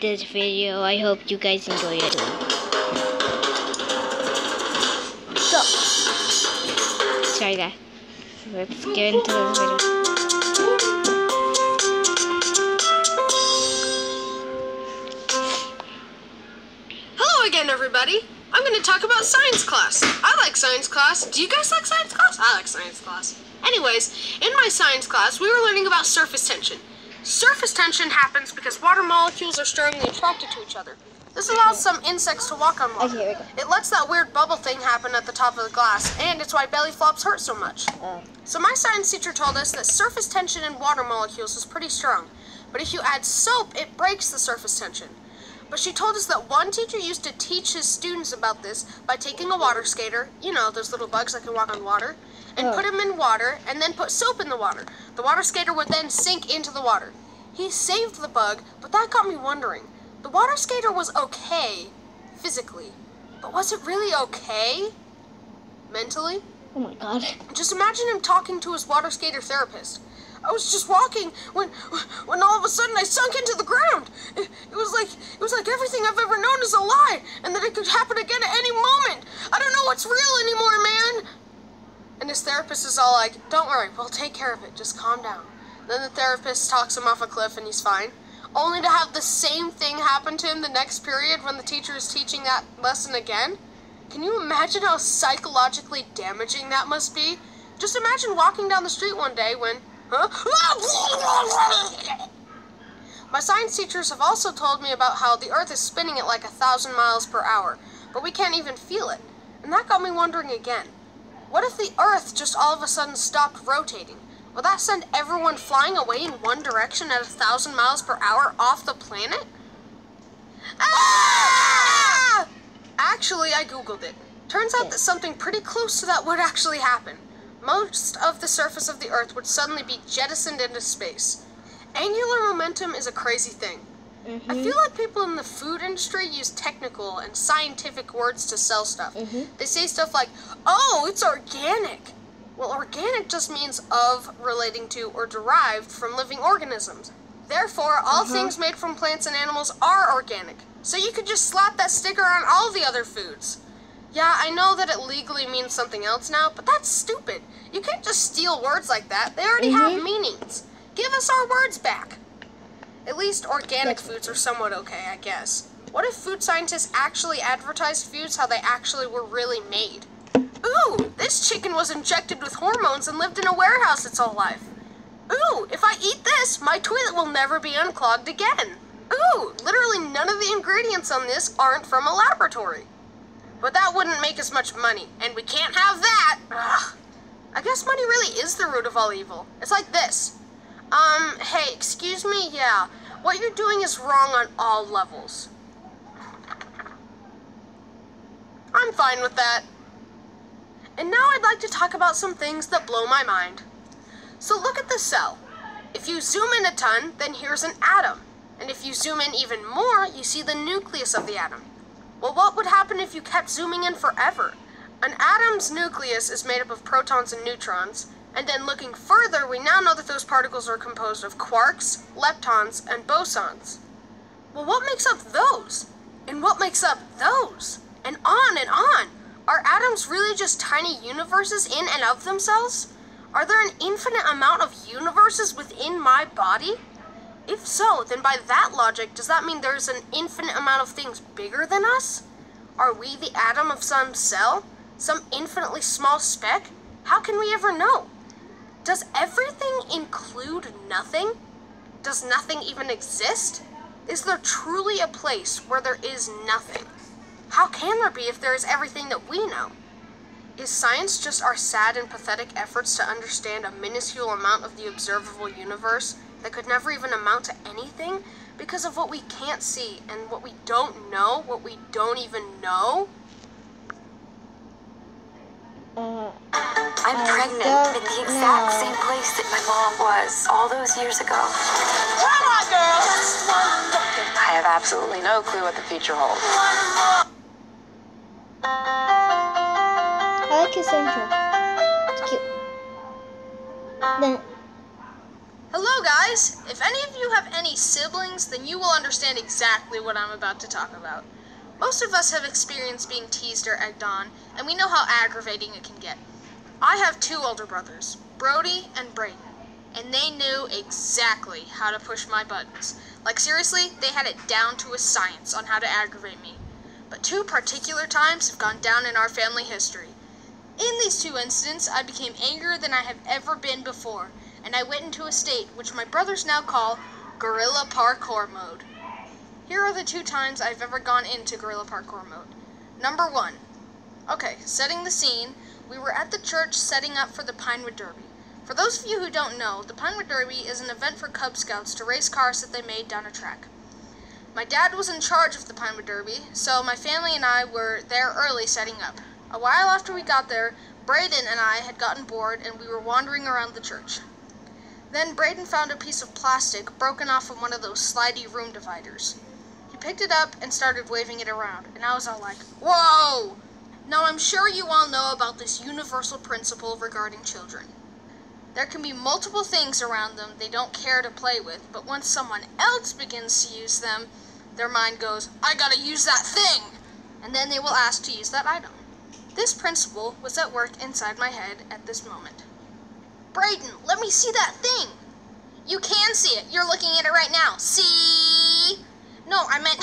this video. I hope you guys enjoy it. So, sorry guys. Let's get into the video. Hello again, everybody. I'm going to talk about science class. I like science class. Do you guys like science class? I like science class. Anyways, in my science class, we were learning about surface tension. Surface tension happens because water molecules are strongly attracted to each other. This allows some insects to walk on water. Okay, it lets that weird bubble thing happen at the top of the glass, and it's why belly flops hurt so much. So my science teacher told us that surface tension in water molecules is pretty strong, but if you add soap, it breaks the surface tension. But she told us that one teacher used to teach his students about this by taking a water skater, you know, those little bugs that can walk on water, and put him in water, and then put soap in the water. The water skater would then sink into the water. He saved the bug, but that got me wondering. The water skater was okay, physically, but was it really okay, mentally? Oh my god. Just imagine him talking to his water skater therapist. I was just walking when all of a sudden I sunk into the ground. It was like everything I've ever known is a lie, and that it could happen again at any moment. I don't know what's real anymore, man. And his therapist is all like, "Don't worry, we'll take care of it. Just calm down." Then the therapist talks him off a cliff, and he's fine. Only to have the same thing happen to him the next period when the teacher is teaching that lesson again. Can you imagine how psychologically damaging that must be? Just imagine walking down the street one day when, My science teachers have also told me about how the Earth is spinning at like 1,000 miles per hour, but we can't even feel it. And that got me wondering again. What if the Earth just all of a sudden stopped rotating? Will that send everyone flying away in one direction at 1,000 miles per hour off the planet? Ah! Actually, I googled it. Turns out that something pretty close to that would actually happen. Most of the surface of the Earth would suddenly be jettisoned into space. Angular momentum is a crazy thing. I feel like people in the food industry use technical and scientific words to sell stuff. They say stuff like, "Oh, it's organic." Well, organic just means of, relating to, or derived from living organisms. Therefore, all things made from plants and animals are organic. So you could just slap that sticker on all the other foods. Yeah, I know that it legally means something else now, but that's stupid. You can't just steal words like that. They already have meanings. Give us our words back. At least organic foods are somewhat okay, I guess. What if food scientists actually advertised foods how they actually were really made? Ooh, this chicken was injected with hormones and lived in a warehouse its whole life. Ooh, if I eat this, my toilet will never be unclogged again. Ooh, literally none of the ingredients on this aren't from a laboratory. But that wouldn't make us much money, and we can't have that. Ugh. I guess money really is the root of all evil. It's like this. Hey, excuse me, yeah, what you're doing is wrong on all levels. I'm fine with that. And now I'd like to talk about some things that blow my mind. So look at the cell. If you zoom in a ton, then here's an atom. And if you zoom in even more, you see the nucleus of the atom. Well, what would happen if you kept zooming in forever? An atom's nucleus is made up of protons and neutrons, and then looking further, we now know that those particles are composed of quarks, leptons, and bosons. Well, what makes up those? And what makes up those? And on and on. Are atoms really just tiny universes in and of themselves? Are there an infinite amount of universes within my body? If so, then by that logic, does that mean there's an infinite amount of things bigger than us? Are we the atom of some cell? Some infinitely small speck? How can we ever know? Does everything include nothing? Does nothing even exist? Is there truly a place where there is nothing? How can there be if there is everything that we know? Is science just our sad and pathetic efforts to understand a minuscule amount of the observable universe that could never even amount to anything because of what we can't see and what we don't know, what we don't even know? I'm pregnant at the exact same place that my mom was all those years ago. Come on, girl! I have absolutely no clue what the future holds. I like his intro. It's cute. Then Hello, guys! Guys, if any of you have any siblings, then you will understand exactly what I'm about to talk about. Most of us have experienced being teased or egged on, and we know how aggravating it can get. I have 2 older brothers, Brody and Brayden, and they knew exactly how to push my buttons. Like seriously, they had it down to a science on how to aggravate me. But 2 particular times have gone down in our family history. In these 2 incidents, I became angrier than I have ever been before, and I went into a state which my brothers now call Guerrilla Parkour Mode. Here are the 2 times I've ever gone into Guerrilla Parkour Mode. Number 1. Okay, setting the scene, we were at the church setting up for the Pinewood Derby. For those of you who don't know, the Pinewood Derby is an event for Cub Scouts to race cars that they made down a track. My dad was in charge of the Pinewood Derby, so my family and I were there early setting up. A while after we got there, Brayden and I had gotten bored and we were wandering around the church. Then Brayden found a piece of plastic broken off of one of those slidey room dividers. He picked it up and started waving it around, and I was all like, "Whoa!" Now I'm sure you all know about this universal principle regarding children. There can be multiple things around them they don't care to play with, but once someone else begins to use them, their mind goes, "I gotta use that thing!" And then they will ask to use that item. This principle was at work inside my head at this moment. "Brayden, let me see that thing." "You can see it. You're looking at it right now. See?" "No, I meant..."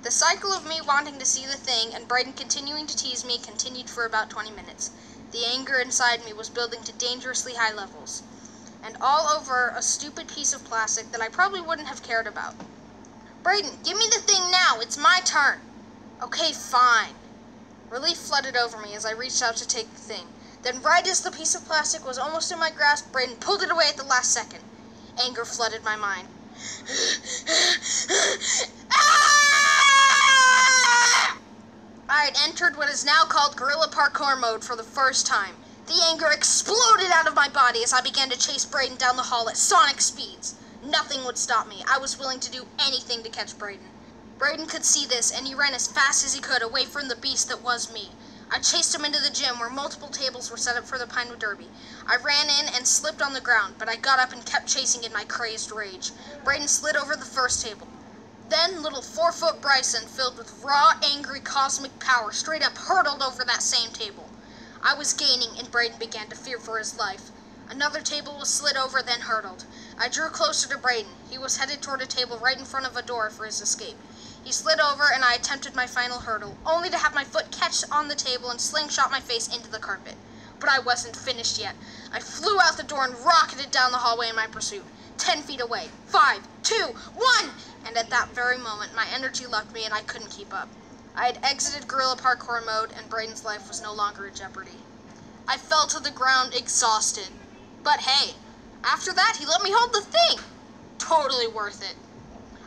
The cycle of me wanting to see the thing and Brayden continuing to tease me continued for about 20 minutes. The anger inside me was building to dangerously high levels, and all over a stupid piece of plastic that I probably wouldn't have cared about. "Brayden, give me the thing now. It's my turn." "Okay, fine." Relief flooded over me as I reached out to take the thing. Then right as the piece of plastic was almost in my grasp, Brayden pulled it away at the last second. Anger flooded my mind. I had entered what is now called Guerrilla Parkour Mode for the first time. The anger exploded out of my body as I began to chase Brayden down the hall at sonic speeds. Nothing would stop me. I was willing to do anything to catch Brayden. Brayden could see this, and he ran as fast as he could away from the beast that was me. I chased him into the gym where multiple tables were set up for the Pinewood Derby. I ran in and slipped on the ground, but I got up and kept chasing in my crazed rage. Brayden slid over the first table. Then little 4-foot Bryson, filled with raw, angry, cosmic power, straight up hurtled over that same table. I was gaining, and Brayden began to fear for his life. Another table was slid over, then hurtled. I drew closer to Brayden. He was headed toward a table right in front of a door for his escape. He slid over, and I attempted my final hurdle, only to have my foot catch on the table and slingshot my face into the carpet. But I wasn't finished yet. I flew out the door and rocketed down the hallway in my pursuit. 10 feet away. 5, 2, 1! And at that very moment, my energy left me and I couldn't keep up. I had exited Guerrilla Parkour Mode, and Brayden's life was no longer in jeopardy. I fell to the ground exhausted. But hey, after that, he let me hold the thing. Totally worth it.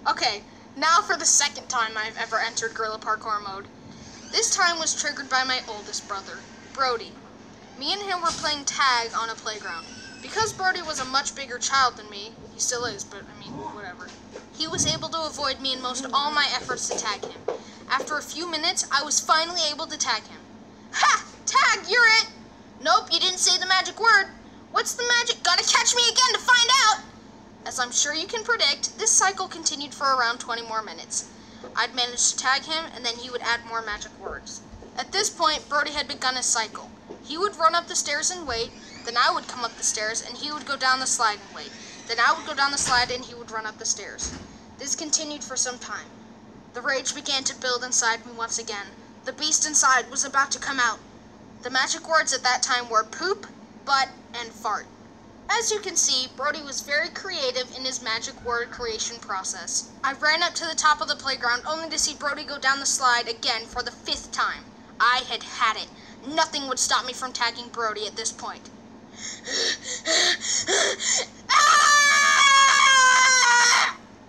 Okay, now for the second time I've ever entered Guerrilla Parkour Mode. This time was triggered by my oldest brother, Brody. Me and him were playing tag on a playground. Because Brody was a much bigger child than me, he still is, but I mean, whatever. He was able to avoid me in most all my efforts to tag him. After a few minutes, I was finally able to tag him. "Ha! Tag, you're it!" "Nope, you didn't say the magic word." "What's the magic? Gotta catch me again to find out!" As I'm sure you can predict, this cycle continued for around 20 more minutes. I'd managed to tag him, and then he would add more magic words. At this point, Brody had begun his cycle. He would run up the stairs and wait, then I would come up the stairs, and he would go down the slide and wait. Then I would go down the slide, and he would run up the stairs. This continued for some time. The rage began to build inside me once again. The beast inside was about to come out. The magic words at that time were poop, butt, and fart. As you can see, Brody was very creative in his magic word creation process. I ran up to the top of the playground only to see Brody go down the slide again for the 5th time. I had had it. Nothing would stop me from tagging Brody at this point.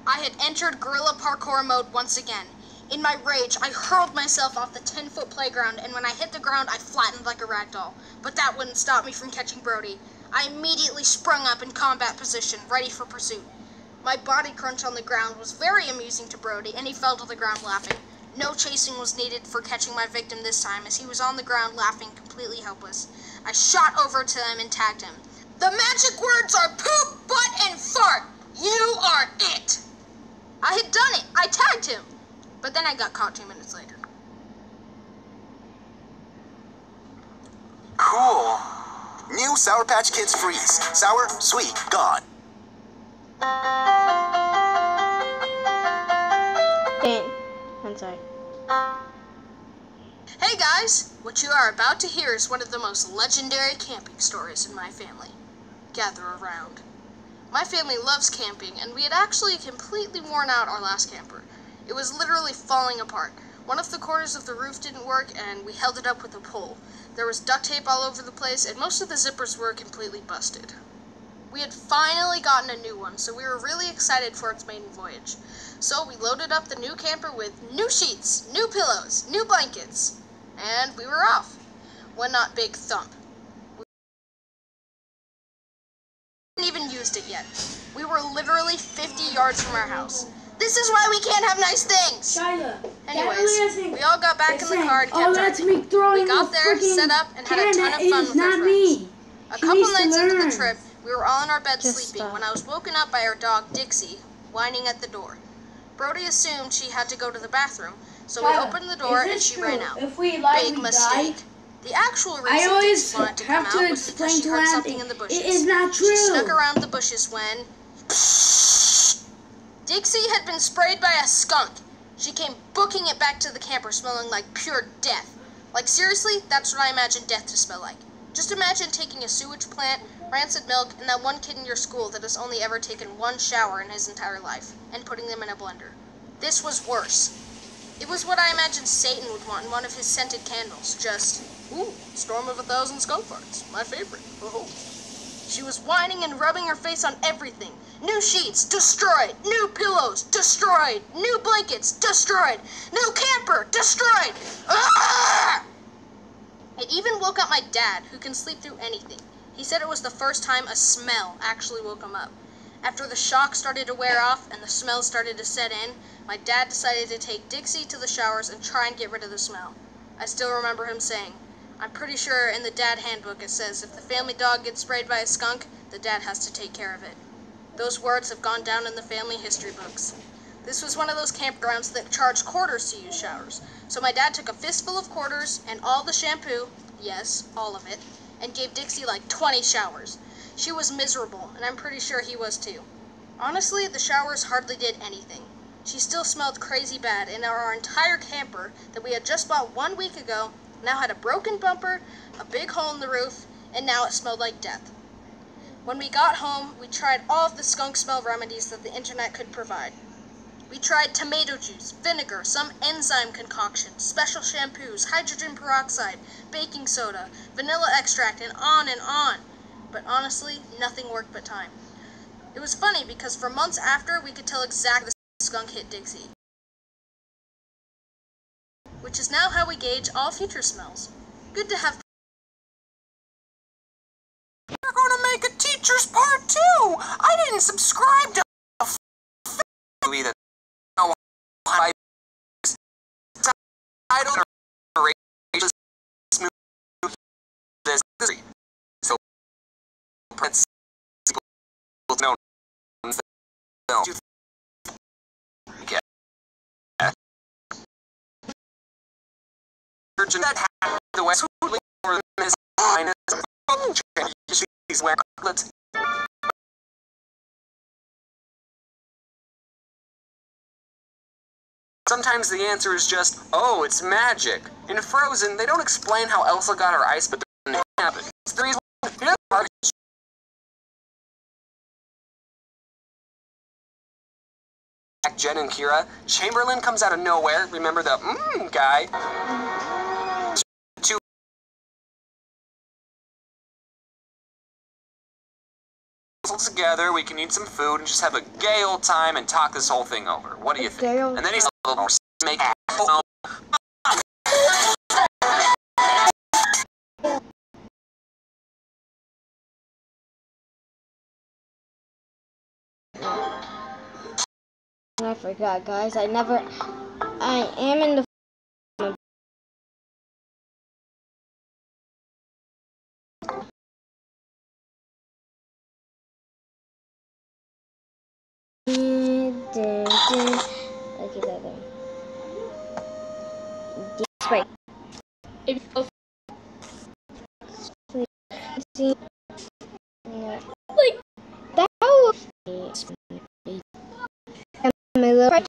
I had entered Guerrilla Parkour Mode once again. In my rage, I hurled myself off the 10-foot playground, and when I hit the ground, I flattened like a ragdoll. But that wouldn't stop me from catching Brody. I immediately sprung up in combat position, ready for pursuit. My body crunch on the ground was very amusing to Brody, and he fell to the ground laughing. No chasing was needed for catching my victim this time, as he was on the ground laughing, completely helpless. I shot over to him and tagged him. The magic words are poop, butt, and fart. You are it. I had done it. I tagged him. But then I got caught 2 minutes later. Cool. New Sour Patch Kids Freeze. Sour, sweet, gone. I'm sorry. Hey guys, what you are about to hear is one of the most legendary camping stories in my family. Gather around. My family loves camping, and we had actually completely worn out our last camper. It was literally falling apart. One of the corners of the roof didn't work, and we held it up with a pole. There was duct tape all over the place, and most of the zippers were completely busted. We had finally gotten a new one, so we were really excited for its maiden voyage. So we loaded up the new camper with new sheets, new pillows, new blankets, and we were off. One not big thump. We hadn't even used it yet. We were literally 50 yards from our house. This is why we can't have nice things! Anyways, we all got back in the car and kept driving. We got there, set up, and had a ton of fun with our friends. A couple nights into the trip, we were all in our bed sleeping when I was woken up by our dog, Dixie, whining at the door. Brody assumed she had to go to the bathroom, so we opened the door and she ran out. Big mistake. The actual reason Dixie wanted to come out was because she heard something in the bushes. It is not true. She snuck around the bushes when... Dixie had been sprayed by a skunk. She came booking it back to the camper smelling like pure death. Like seriously, that's what I imagine death to smell like. Just imagine taking a sewage plant, rancid milk, and that one kid in your school that has only ever taken one shower in his entire life, and putting them in a blender. This was worse. It was what I imagined Satan would want in one of his scented candles. Just, ooh, storm of 1,000 skunk farts. My favorite. Oh. She was whining and rubbing her face on everything. New sheets, destroyed. New pillows, destroyed. New blankets, destroyed. New camper, destroyed. Ah! It even woke up my dad, who can sleep through anything. He said it was the first time a smell actually woke him up. After the shock started to wear off and the smell started to set in, my dad decided to take Dixie to the showers and try and get rid of the smell. I still remember him saying, I'm pretty sure in the dad handbook it says if the family dog gets sprayed by a skunk, the dad has to take care of it. Those words have gone down in the family history books. This was one of those campgrounds that charged quarters to use showers. So my dad took a fistful of quarters and all the shampoo, yes, all of it, and gave Dixie like 20 showers. She was miserable, and I'm pretty sure he was too. Honestly, the showers hardly did anything. She still smelled crazy bad, and our entire camper that we had just bought 1 week ago now had a broken bumper, a big hole in the roof, and now it smelled like death. When we got home, we tried all of the skunk smell remedies that the internet could provide. We tried tomato juice, vinegar, some enzyme concoction, special shampoos, hydrogen peroxide, baking soda, vanilla extract, and on and on. But honestly, nothing worked but time. It was funny because for months after, we could tell exactly the skunk hit Dixie. Which is now how we gauge all future smells. Good to have. We're gonna make a teacher's part 2! I didn't subscribe to either. I don't this so no that the West is sometimes the answer is just, oh, it's magic. In Frozen, they don't explain how Elsa got her ice, but it didn't happen. It's the reason Jen and Kira. Chamberlain comes out of nowhere. Remember the guy? Together, we can eat some food and just have a gay old time and talk this whole thing over. What do you think? And then he's a little more make I forgot, guys. I am in the Okay, that one. Right. If See, like that was my little